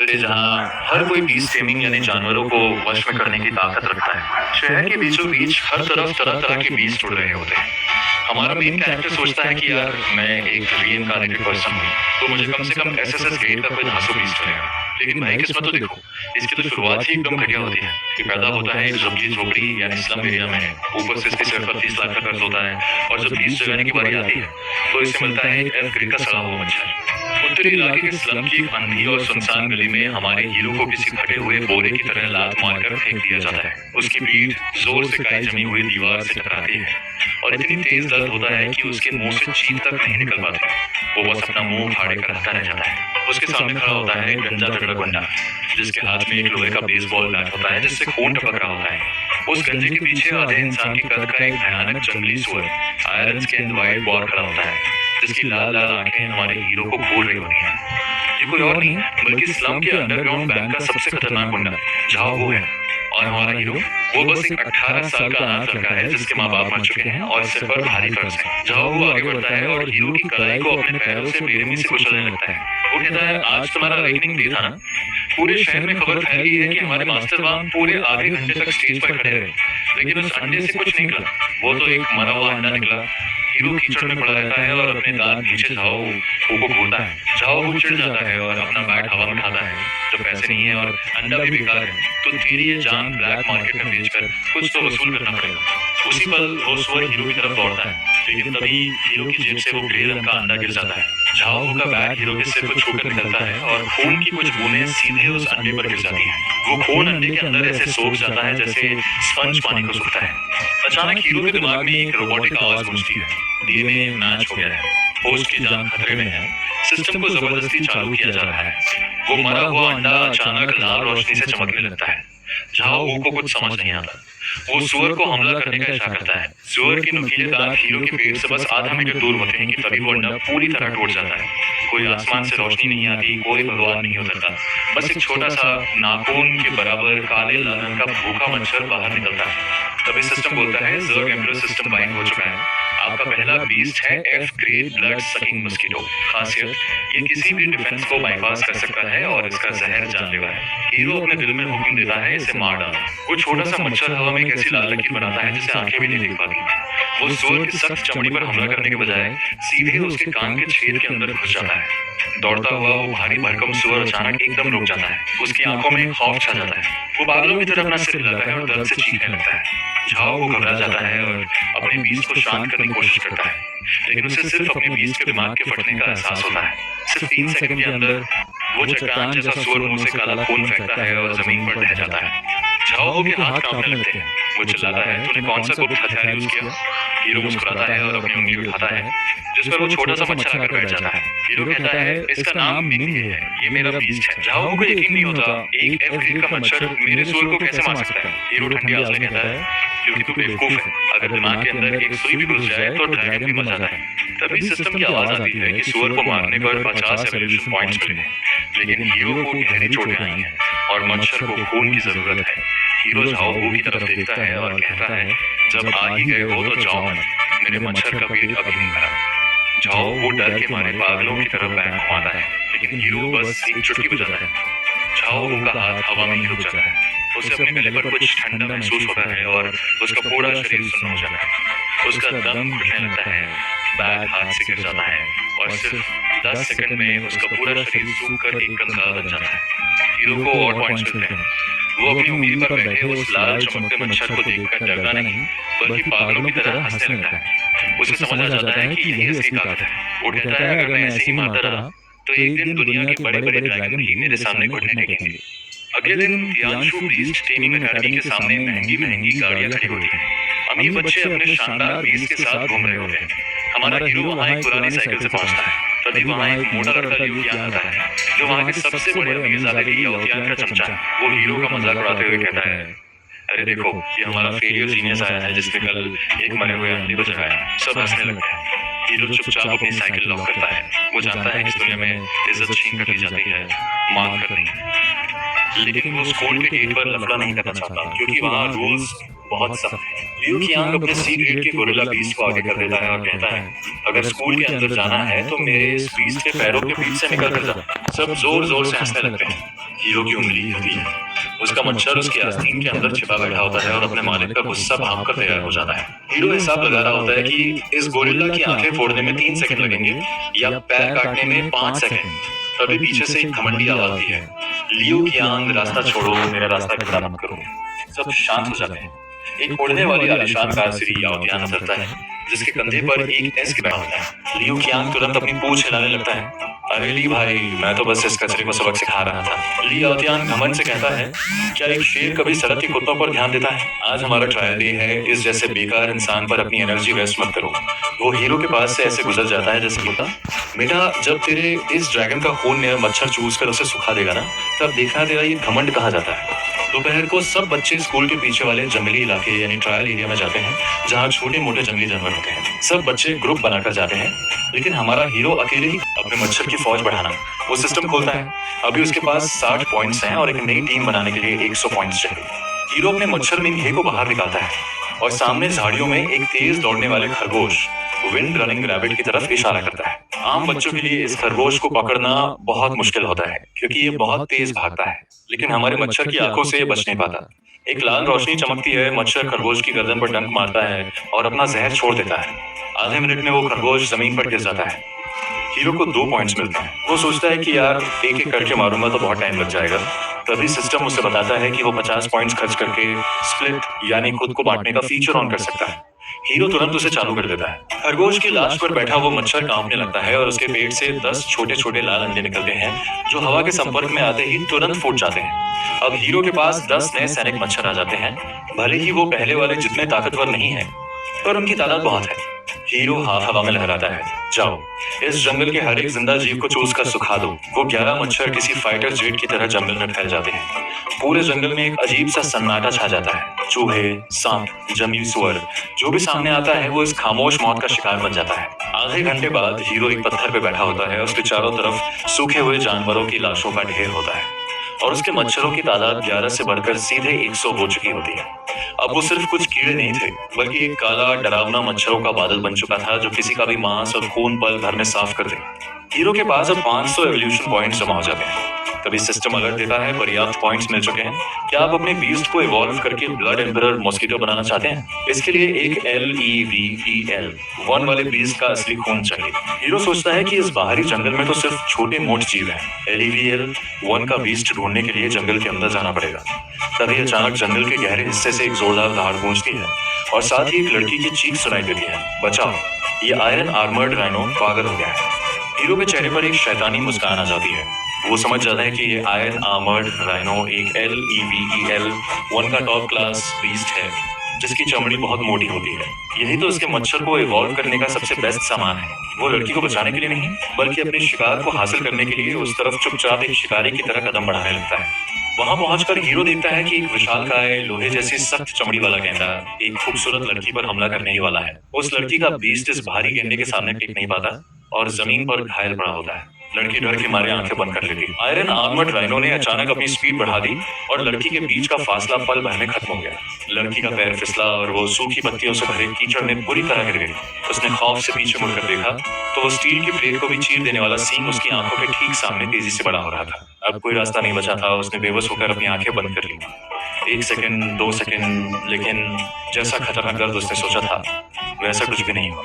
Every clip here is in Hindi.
तो जहाँ हर कोई बीस्ट टेमिंग यानी जानवरों को वश में करने की ताकत रखता है। शहर के बीचों बीच हर तरफ तरह तरह के बीस्ट उड़ रहे होते हैं। हमारा मेन कैरेक्टर सोचता है कि यार मैं एक रीइंकार्नेटेड पर्सन हूँ, तो मुझे कम से कम एसएसएस ग्रेड का कोई धांसू बीस्ट बनेगा। लेकिन भाई किस्मत तो देखो, इसकी तो शुरुआत ही एकदम घटिया होती है। ये पैदा होता है एक झुग्गी झोपड़ी यानी स्लम एरिया में, ऊपर से इसके सिर पर 30 लाख का कर्ज होता है और जब बीस्ट जगाने की बारी आती है तो इसे मिलता है एक एफ ग्रेड का सड़ा हुआ मच्छर। उत्तरी इलाके के स्लम की अंधी और सुनसान गली में हमारे हीरो को किसी फटे हुए बोरे की तरह लात मारकर फेंक दिया जाता है। उसकी पीठ जोर से काई जमी हुई दीवार से टकराती है और इतनी तेज दर्द होता है कि उसके मुंह से चीख तक नहीं निकल पाती। वो बस अपना मुंह फाड़े कर रहता रह जाता है। उसके सामने खड़ा होता है एक गंजा तगड़ा गुंडा, जिसके हाथ में एक लोहे का बेसबॉल बैट होता है जिससे खून टपक रहा होता है। उस गंजे के पीछे आधे इंसान के कद का एक भयानक जंगली सुअर आयरन स्किन वाइट बॉल खड़ा होता है, जिसकी लाल लाल आंखें हमारे हीरो को घूर रही होती हैं। ये कोई और नहीं बल्कि स्लम के अंडरग्राउंड बैंक का सबसे खतरनाक गुंडा झाओ वो है। और हमारा हीरो वो बस एक 18 साल का अनाथ लड़का है जिसके माँ बाप मर चुके हैं और सिर पर भारी कर्ज है। झाओ वो आगे बढ़ता है और हीरो की कलाई को अपने पैरों से बेरहमी से कुचलने लगता है। वो कहता है आज तुम्हारा रेटिंग डे था ना, पूरे शहर में खबर फैल गई है कि हमारे मास्टर वांग पूरे आधे घंटे तक स्टेज पर खड़े रहे, लेकिन उस अंडे से कुछ नहीं निकला। वो तो एक मरा हुआ अंडा निकला। हीरो कीचड़ में पड़ा रहता है और अपने दांत नीचे झाओ को घूरता है। झाओ वो चिढ़ जाता है और अपना बैट हवा में उठाता है। जब पैसे नहीं है और अंडा भी बेकार है तो तेरी ये जान ब्लैक मार्केट में बेचकर कुछ तो वसूल करना पड़ेगा। उसी पल वो सुअर हीरो की तरफ दौड़ता है, लेकिन तभी हीरो की जेब से वो ग्रे रंग का अंडा गिर जाता है। झाओ का बैट हीरो के सिर को छूकर निकलता है और खून की कुछ बूंदें सीधे उस अंडे पर गिर जाती हैं। वो खून अंडे के अंदर ऐसे सोख जाता है जैसे स्पंज पानी को सूखता है। अचानक हीरो के दिमाग में एक रोबोटिक आवाज गूंजती है, डीएनए मैच हो गया है, होस्ट की जान खतरे में है, सिस्टम को जबरदस्ती चालू किया जा रहा है। वो मरा हुआ अंडा अचानक लाल रोशनी से चमकने लगता है। झाओ को कुछ समझ नहीं आता। वो सुअर को हमला करने का इशारा करता है। सुअर के नुकीले दांत हीरो के पेट से बस आधा मीटर दूर होते हैं कि तभी वो अंडा पूरी तरह टूट जाता है। कोई आसमान से रोशनी नहीं आती, कोई भगवान नहीं उतरता, बस एक छोटा सा नाखून के बराबर काले लाल रंग का भूखा मच्छर बाहर निकलता है। तभी सिस्टम बोलता है ज़र्ग एम्ब्रियो सिस्टम बाइंड हो चुका है। आपका पहला बीस्ट है F grade blood sucking mosquito. खासियत ये किसी भी डिफेंस को बाईपास कर सकता है और इसका जहर जानलेवा है। हीरो अपने दिल में हुक्म देता है इसे मार डालो। वो छोटा सा मच्छर हवा में कैसी लाल लकीर बनाता है जिसे आंखें भी नहीं देख पाती। वो सुअर की सख्त चमड़ी पर हमला करने के बजाय सीधे उसके कान के छेद के अंदर घुस जाता है। दौड़ता हुआ वो भारी भरकम सुअर अचानक एकदम रुक जाता है। उसकी आंखों में खौफ छा जाता है। वो बादलों की तरह अपना सिर हिलाता है और दर्द से चीखने लगता है। झाओ वो घबरा जाता है और अपने बीज को शांत करने की कोशिश करता है, लेकिन उसे सिर्फ अपने बीज के दिमाग के फटने का एहसास होता है। सिर्फ 3 सेकंड के अंदर वो चट्टान जैसा सुअर मुंह से काला खून फेंकता है और जमीन पर ढह जाता है। झाओ के हाथ कांपने लगते हैं। वो चिल्लाता है तूने कौन सा गुप्त हथियार यूज किया? हीरो मुस्कुराता है और अपनी उंगली उठाता है जिस पर वो छोटा सा मच्छर आकर बैठ जाता है। हीरो कहता है इसका नाम मिंग है, ये मेरा बीज है। झाओ को यकीन नहीं होता, एक एफ ग्रेड का मच्छर मेरे सुअर को कैसे मार सकता है? हीरो ठंडी आवाज में कहता है क्योंकि तू बेवकूफ है, अगर दिमाग के अंदर एक सुई भी घुस जाए तो ड्रैगन भी मर जाता है। तभी सिस्टम की आवाज आती है कि सुअर को मारने पर 50 एवोल्यूशन पॉइंट्स मिले, लेकिन हीरो को गहरी चोटें आई हैं और मच्छर को खून की जरूरत है। हीरो झाओ की तरफ देखता है और कहता है जब आ ही गए हो तो जाओ मत, मेरे मच्छर का पेट अभी नहीं भरा। झाओ वो डर के मारे पागलों की तरफ बैक घुमाता है, लेकिन हीरो बस एक चुटकी बजाता है। झाओ का हाथ हवा में ही रुक जाता है। उसे अपने गले पर कुछ ठंडा महसूस होता है और उसका पूरा शरीर सुन्न हो जाता है। उसका दम घुटने लगता है, बैग हाथ से गिर जाता है और सिर्फ 10 सेकंड में उसका पूरा शरीर सूख कर एक कंकाल बन जाता है। हीरो को और पॉइंट्स मिलते हैं। वो अपनी उंगली पर बैठे उस लाल चमकते मच्छर को देखकर डरता नहीं बल्कि पागलों की तरह हंसने लगता है। उसे समझ आ जाता है कि यही असली ताकत है। वो कहता है अगर मैं ऐसे ही मारता रहा तो एक दिन दुनिया के बड़े बड़े ड्रैगन भी मेरे सामने घुटने टेकेंगे। अगले दिन यानशु बीस्ट ट्रेनिंग अकेडमी के सामने महंगी महंगी गाड़ियां खड़ी होती हैं। अमीर बच्चे अपने शानदार बीस्ट के साथ घूम रहे होते हैं। हमारा हीरो वहाँ एक पुरानी साइकिल से पहुंचता है। तभी वहाँ एक मोटा लड़का यूकियान आता है जो वहाँ के सबसे बड़े अमीरजादे की यूकियान का चमचा है। वो हीरो का मजाक उड़ाते हुए कहता है अरे देखो ये हमारा फेलियर जीनियस आया है जिसने कल एक मरे हुए अंडे को जगाया। सब हंसने लगते हैं। हीरो चुपचाप अपनी साइकिल लॉक करता है। वो जानता है इस दुनिया में इज्जत छीन कर ली जाती है, मांग कर नहीं। लेकिन वो स्कूल के गेट पर लफड़ा नहीं करना चाहता क्योंकि वहाँ रूल्स बहुत सख्त हैं। लियू कियांग अपने सी ग्रेड के गोरिल्ला बीस्ट को आगे कर देता है और कहता है अगर स्कूल के अंदर जाना है तो मेरे इस बीस्ट के पैरों के बीच से निकल कर जा। सब जोर जोर से हंसने लगते हैं। हीरो की उंगली होती है। उसका मच्छर उसके आस्तीन के अंदर छिपा बैठा होता है और अपने मालिक का गुस्सा भाप कर तैयार हो जाता है। हीरो हिसाब लगा रहा होता है कि इस गोरिल्ला की आंखें फोड़ने में 3 सेकंड लगेंगे या पैर काटने में 5 सेकंड। तभी पीछे से एक घमंडी आवाज आती है, लियो qiang, रास्ता छोड़ो, मेरा रास्ता खड़ा मत करो। सब शांत हो जाते हैं। एक उड़ने वाली आलिशान कार श्री याओ टियान उतरता है, जिसके कंधे पर एक एस गिरा होता है। लियो qiang तुरंत अपनी पूंछ हिलाने लगता है। अरे ली भाई, मैं तो बस इस कचरे को सबक सिखा रहा था। ली याओटियान घमंड से कहता है, क्या एक शेर कभी सड़क के कुत्तों पर ध्यान देता है? आज हमारा ट्रायल डे है, इस जैसे बेकार इंसान पर अपनी एनर्जी वेस्ट मत करो। वो हीरो के पास से ऐसे गुजर जाता है जैसे कुत्ता, बेटा जब तेरे इस ड्रैगन का खून ने मच्छर चूस कर उसे सुखा देगा ना, तब देखना तेरा ये घमंड कहा जाता है। दोपहर को सब बच्चे स्कूल के पीछे वाले जंगली इलाके यानी ट्रायल एरिया में जाते हैं, जहाँ छोटे मोटे जंगली जानवर होते हैं। सब बच्चे ग्रुप बनाकर जाते हैं, लेकिन हमारा हीरो अकेले ही अपने मच्छर की फौज बढ़ाना वो सिस्टम खोलता है। अभी उसके पास 60 पॉइंट्स हैं और एक नई टीम बनाने के लिए 100 पॉइंट्स चाहिए। हीरो अपने मच्छर मिंघे को बाहर निकालता है और सामने झाड़ियों में एक तेज दौड़ने वाले खरगोश विंड रनिंग रैबिट की तरफ इशारा करता है। आम बच्चों के लिए इस खरगोश को पकड़ना बहुत मुश्किल होता है, क्योंकि ये बहुत तेज भागता है, लेकिन हमारे मच्छर की आंखों से ये बच नहीं पाता। एक लाल रोशनी चमकती है, मच्छर खरगोश की गर्दन पर डंक मारता है और अपना जहर छोड़ देता है। आधे मिनट में वो खरगोश जमीन पर गिर जाता है। हीरो को 2 पॉइंट्स मिलते हैं। वो सोचता है कि यार एक एक करके मारूंगा तो बहुत टाइम लग जाएगा। तभी सिस्टम उसे बताता है कि वो 50 पॉइंट्स खर्च करके स्प्लिट यानी खुद को बांटने का फीचर ऑन कर सकता है। हीरो तुरंत उसे चालू कर देता है। खरगोश की लाश पर बैठा वो मच्छर कांपने लगता है और उसके पेट से 10 छोटे छोटे लाल अंडे निकलते हैं, जो हवा के संपर्क में आते ही तुरंत फूट जाते हैं। अब हीरो के पास 10 नए सैनिक मच्छर आ जाते हैं। भले ही वो पहले वाले जितने ताकतवर नहीं है, पर उनकी तादाद बहुत है। हीरो हाथ हवा में लहराता है, जाओ इस जंगल के हर एक जिंदा जीव को चूस कर सुखा दो। वो 11 मच्छर किसी फाइटर जेट की तरह जंगल में फैल जाते हैं। पूरे जंगल में एक अजीब सा सन्नाटा छा जाता है। चूहे, सांप, जंगली सुअर, जो भी सामने आता है वो इस खामोश मौत का शिकार बन जाता है। आधे घंटे बाद हीरो एक पत्थर पे बैठा होता है। उसके चारों तरफ सूखे हुए जानवरों की लाशों का ढेर होता है और उसके मच्छरों की तादाद 11 से बढ़कर सीधे 100 हो चुकी होती है। अब वो सिर्फ कुछ कीड़े नहीं थे, बल्कि एक काला डरावना मच्छरों का बादल बन चुका था, जो किसी का भी मांस और खून पल भर में साफ कर दे। हीरो के पास अब 500 एवोल्यूशन पॉइंट्स जमा हो जाते हैं। तभी सिस्टम अलर्ट देता है, पर्याप्त पॉइंट्स मिल चुके हैं। क्या आप अपने बीस्ट को इवॉल्व करके ब्लड एम्परर मॉस्किटो बनाना चाहते हैं? इसके लिए एक LEVEL 1 वाले बीस्ट का असली खून चाहिए। हीरो सोचता है कि इस बाहरी जंगल में तो सिर्फ छोटे मोट जीव हैं। LEVEL 1 का बीस्ट ढूंढने के लिए जंगल के अंदर जाना पड़ेगा। तभी अचानक जंगल के गहरे हिस्से से एक जोरदार दहाड़ गूंजती है और साथ ही एक लड़की की चीख सुनाई देती है, बचाओ, ये आयरन आर्मर्ड राइनो पागल हो गया है। हीरो के चेहरे पर एक शैतानी मुस्कान आ जाती है। वो समझ जाता है कि ये आयरन आर्मर्ड राइनो एक LEVEL 1 का टॉप क्लास बीस्ट है, जिसकी चमड़ी बहुत मोटी होती है। यही तो उसके मच्छर को इवॉल्व करने का सबसे बेस्ट सामान है। वो लड़की को बचाने के लिए नहीं, बल्कि अपने शिकार को हासिल करने के लिए उस तरफ चुपचाप एक शिकारी की तरह कदम बढ़ाने लगता है। वहां पहुंचकर हीरो देखता है कि एक विशालकाय लोहे जैसी सख्त चमड़ी वाला गेंडा एक खूबसूरत लड़की पर हमला करने ही वाला है। उस लड़की का बीस्ट इस भारी गेंडे के सामने टिक नहीं पाता और जमीन पर घायल पड़ा होता है। लड़की डर के मारे आंखें बंद कर लेती। आयरन आर्मर्ड राइनो ने अचानक अपनी स्पीड बढ़ा दी और लड़की के बीच का फासला पल भर में खत्म हो गया। लड़की का पैर फिसला और वो सूखी पत्तियों से भरे कीचड़ में बुरी तरह गिर गई। उसने खौफ से पीछे मुड़कर देखा तो वो स्टील की प्लेट को भी चीर देने वाला सींग उसकी आंखों के ठीक सामने तेजी से बड़ा हो रहा था। अब कोई रास्ता नहीं बचा था। उसने बेबस होकर अपनी आंखें बंद कर ली। 1 सेकंड, 2 सेकंड, लेकिन जैसा खतरनाक दर्द उसने सोचा था वैसा कुछ भी नहीं हुआ।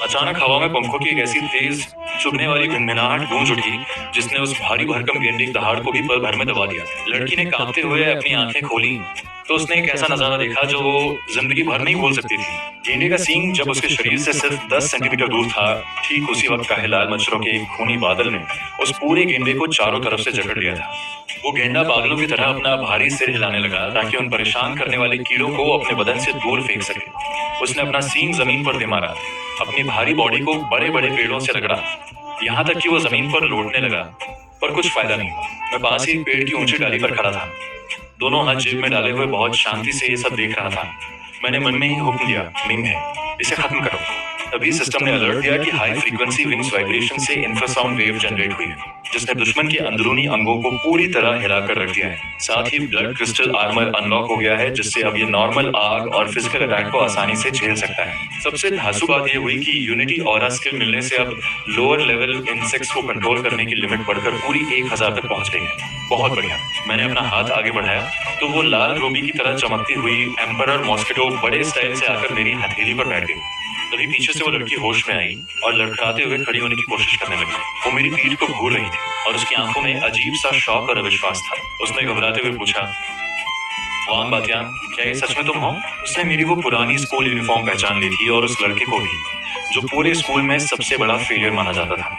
अचानक हवा में पंखों की एक ऐसी तेज चुभने वाली गुनगुनाहट गूंज उठी, जिसने उस भारी भरकम गेंडे की दहाड़ को भी पल भर में दबा दिया। लड़की ने कांपते हुए अपनी आंखें खोली तो उसने एक ऐसा नजारा देखा जो वो जिंदगी भर नहीं भूल सकती थी। गेंडे का सींग जब उसके शरीर से सिर्फ 10 सेंटीमीटर दूर था, ठीक उसी वक्त काहे-लाल मच्छरों के एक खूनी बादल ने उस पूरे गेंडे को चारों तरफ से जकड़ लिया था। वो गेंडा पागलों की तरह अपना भारी सिर हिलाने लगा ताकि उन परेशान करने वाले कीड़ों को अपने बदन से दूर फेंक सके। उसने अपना सींग जमीन पर दे मारा, अपनी भारी बॉडी को बड़े बड़े पेड़ों से रगड़ा, यहाँ तक कि वो जमीन पर लौटने लगा, पर कुछ फायदा नहीं। मैं पास ही एक पेड़ की ऊंची डाली पर खड़ा था, दोनों हाथ जेब में डाले हुए बहुत शांति से ये सब देख रहा था। मैंने मन में ही हुक्म दिया, मिंग है, इसे खत्म करो। तभी सिस्टम ने अलर्ट दिया कि हाई फ्रीक्वेंसी विंग्स वाइब्रेशन से इंफ्रासाउंड वेव जनरेट हुई है, जिसने दुश्मन के अंदरूनी अंगों को पूरी तरह हिलाकर रख दिया है। साथ ही ब्लड क्रिस्टल आर्मर अनलॉक हो गया है, जिससे अब ये नॉर्मल आग और फिजिकल अटैक को आसानी से झेल सकता है। सबसे धांसू बात यह हुई कि यूनिटी ऑरा स्किल मिलने से अब लोअर लेवल इंसेक्ट्स को कंट्रोल करने की लिमिट बढ़कर पूरी 1000 तक पहुंच गई है। बहुत बढ़िया। मैंने अपना हाथ आगे बढ़ाया तो वो लाल रोबी की तरह चमकती हुई एम्परर मॉस्किटो बड़े स्टाइल से आकर मेरी हथेली पर बैठ गई। तभी पीछे से वो लड़की होश में आई और लड़खड़ाते हुए खड़ी होने की कोशिश करने लगी। वो मेरी पीठ को घूर रही थी और उसकी आंखों में अजीब सा शौक और अविश्वास था। उसने घबराते हुए पूछा, वांग बातियां, क्या ये सच में तुम हो? उसने मेरी वो पुरानी स्कूल यूनिफॉर्म पहचान ली थी और उस लड़के को भी, जो पूरे स्कूल में सबसे बड़ा फेलियर माना जाता था।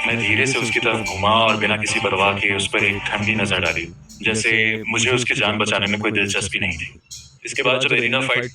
मैं धीरे से उसकी तरफ घुमा और बिना किसी परवाह के उस पर एक ठंडी नजर डाली, जैसे मुझे उसकी जान बचाने में कोई दिलचस्पी नहीं थी। इसके बाद जब एरिना फाइट